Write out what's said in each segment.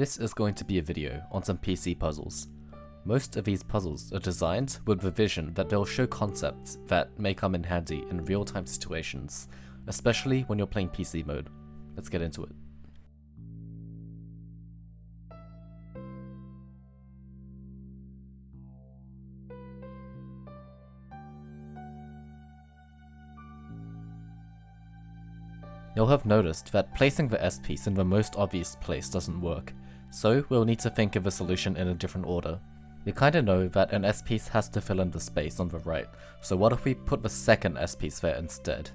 This is going to be a video on some PC puzzles. Most of these puzzles are designed with the vision that they'll show concepts that may come in handy in real-time situations, especially when you're playing PC mode. Let's get into it. You'll have noticed that placing the S piece in the most obvious place doesn't work, so we'll need to think of a solution in a different order. You kinda know that an S piece has to fill in the space on the right, so what if we put the second S piece there instead?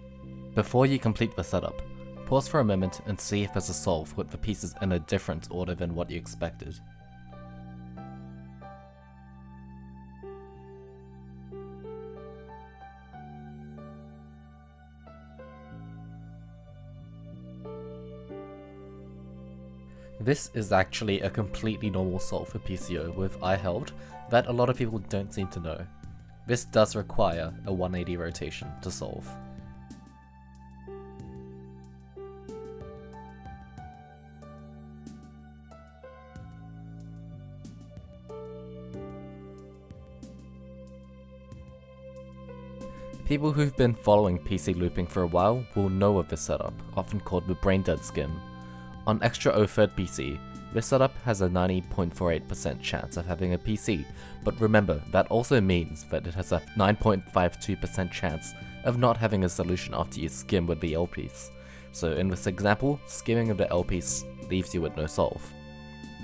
Before you complete the setup, pause for a moment and see if there's a solve with the pieces in a different order than what you expected. This is actually a completely normal solve for PCO with I held that a lot of people don't seem to know. This does require a 180 rotation to solve. People who've been following PC looping for a while will know of this setup, often called the brain-dead skim. On extra O3rd PC, this setup has a 90.48% chance of having a PC, but remember that also means that it has a 9.52% chance of not having a solution after you skim with the L piece. So in this example, skimming of the L piece leaves you with no solve.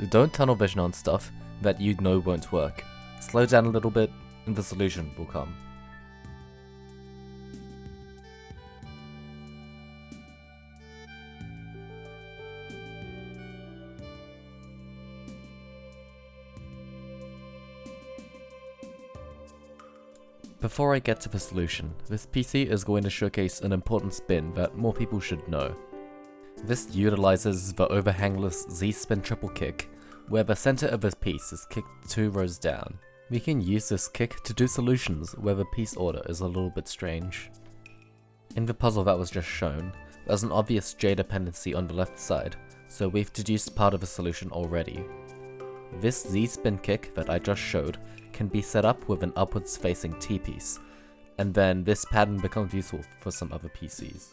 Don't tunnel vision on stuff that you know won't work. Slow down a little bit and the solution will come. Before I get to the solution, this PC is going to showcase an important spin that more people should know. This utilizes the overhangless Z-spin triple kick, where the center of this piece is kicked 2 rows down. We can use this kick to do solutions where the piece order is a little bit strange. In the puzzle that was just shown, there's an obvious J dependency on the left side, so we've deduced part of a solution already. This Z-spin kick that I just showed can be set up with an upwards facing T piece, and then this pattern becomes useful for some other PCs.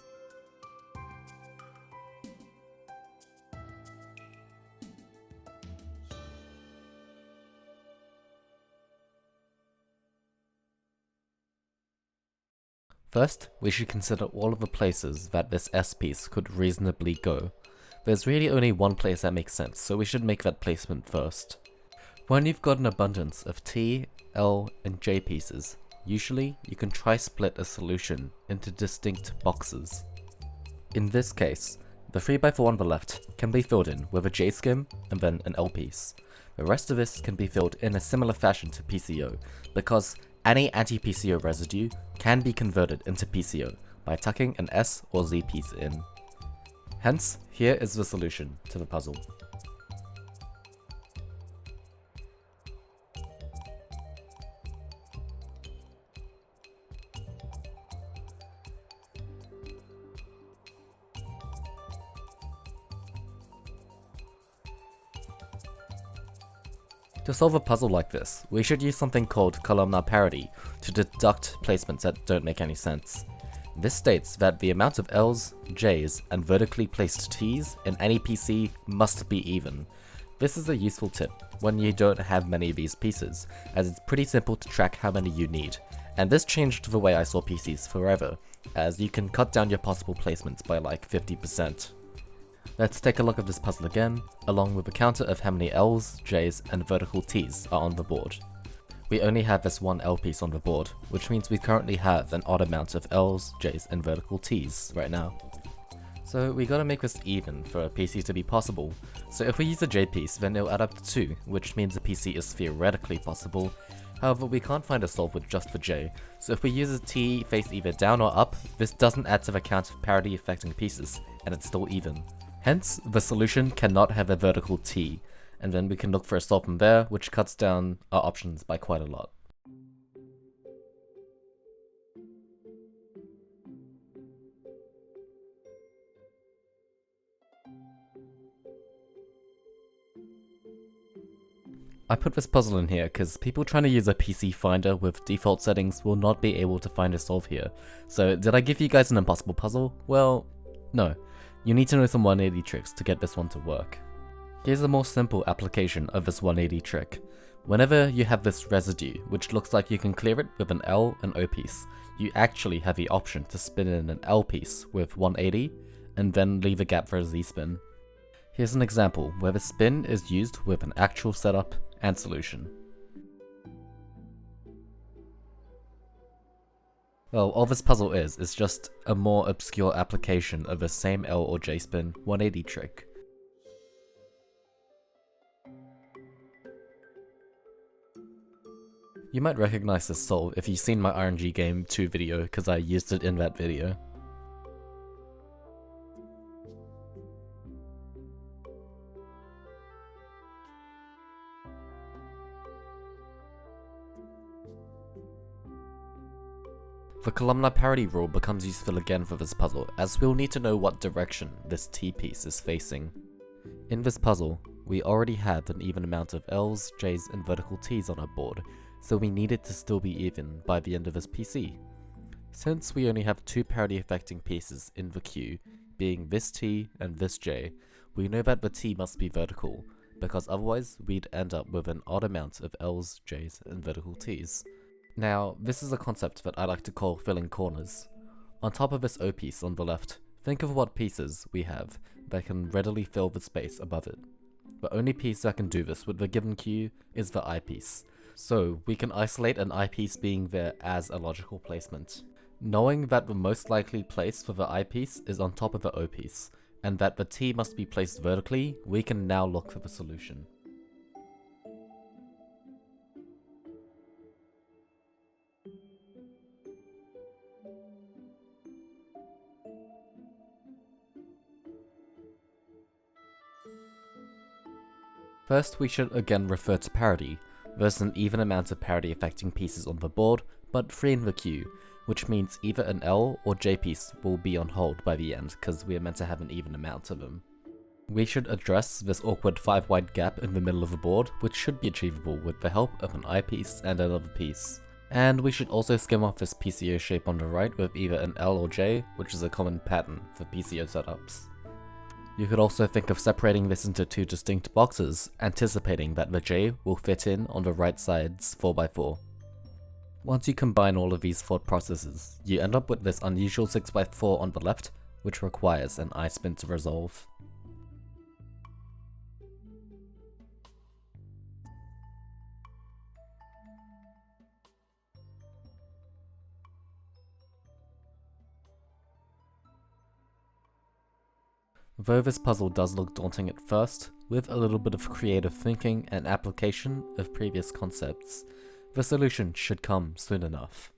First, we should consider all of the places that this S piece could reasonably go. There's really only one place that makes sense, so we should make that placement first. When you've got an abundance of T, L, and J pieces, usually you can try split a solution into distinct boxes. In this case, the 3x4 on the left can be filled in with a J skim and then an L piece. The rest of this can be filled in a similar fashion to PCO, because any anti-PCO residue can be converted into PCO by tucking an S or Z piece in. Hence, here is the solution to the puzzle. To solve a puzzle like this, we should use something called Columnar Parity to deduct placements that don't make any sense. This states that the amount of L's, J's, and vertically placed T's in any PC must be even. This is a useful tip when you don't have many of these pieces, as it's pretty simple to track how many you need, and this changed the way I saw PCs forever, as you can cut down your possible placements by like 50%. Let's take a look at this puzzle again, along with a counter of how many L's, J's, and vertical T's are on the board. We only have this one L piece on the board, which means we currently have an odd amount of L's, J's, and vertical T's right now. So we gotta make this even for a PC to be possible. So if we use a J piece, then it'll add up to 2, which means a PC is theoretically possible. However, we can't find a solve with just the J, so if we use a T face either down or up, this doesn't add to the count of parity affecting pieces, and it's still even. Hence, the solution cannot have a vertical T, and then we can look for a solve from there, which cuts down our options by quite a lot. I put this puzzle in here because people trying to use a PC Finder with default settings will not be able to find a solve here. So did I give you guys an impossible puzzle? Well, no. You need to know some 180 tricks to get this one to work. Here's a more simple application of this 180 trick. Whenever you have this residue, which looks like you can clear it with an L and O piece, you actually have the option to spin in an L piece with 180, and then leave a gap for a Z spin. Here's an example where the spin is used with an actual setup and solution. Well, all this puzzle is just a more obscure application of the same L or J spin 180 trick. You might recognize this solve if you've seen my RNG game 2 video because I used it in that video. The columnar parity rule becomes useful again for this puzzle, as we'll need to know what direction this T piece is facing. In this puzzle, we already have an even amount of L's, J's, and vertical T's on our board, so we need it to still be even by the end of this PC. Since we only have 2 parity affecting pieces in the queue, being this T and this J, we know that the T must be vertical, because otherwise we'd end up with an odd amount of L's, J's, and vertical T's. Now, this is a concept that I like to call filling corners. On top of this O piece on the left, think of what pieces we have that can readily fill the space above it. The only piece that can do this with the given queue is the I piece, so we can isolate an I piece being there as a logical placement. Knowing that the most likely place for the I piece is on top of the O piece, and that the T must be placed vertically, we can now look for the solution. First, we should again refer to parity. There's an even amount of parity affecting pieces on the board, but 3 in the queue, which means either an L or J piece will be on hold by the end, because we are meant to have an even amount of them. We should address this awkward 5 wide gap in the middle of the board, which should be achievable with the help of an I piece and another piece. And we should also skim off this PCO shape on the right with either an L or J, which is a common pattern for PCO setups. You could also think of separating this into 2 distinct boxes, anticipating that the J will fit in on the right side's 4x4. Once you combine all of these thought processes, you end up with this unusual 6x4 on the left, which requires an I spin to resolve. Though this puzzle does look daunting at first, with a little bit of creative thinking and application of previous concepts, the solution should come soon enough.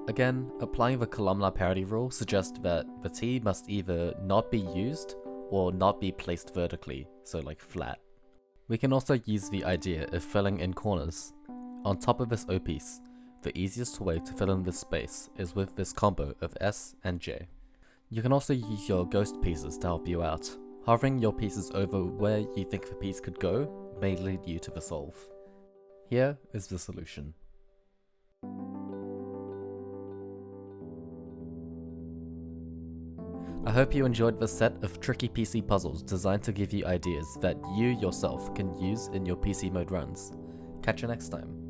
Again, applying the columnar parity rule suggests that the T must either not be used or not be placed vertically, so like flat. We can also use the idea of filling in corners. On top of this O piece, the easiest way to fill in this space is with this combo of S and J. You can also use your ghost pieces to help you out. Hovering your pieces over where you think the piece could go may lead you to the solve. Here is the solution. I hope you enjoyed this set of tricky PC puzzles designed to give you ideas that you yourself can use in your PC mode runs. Catch you next time.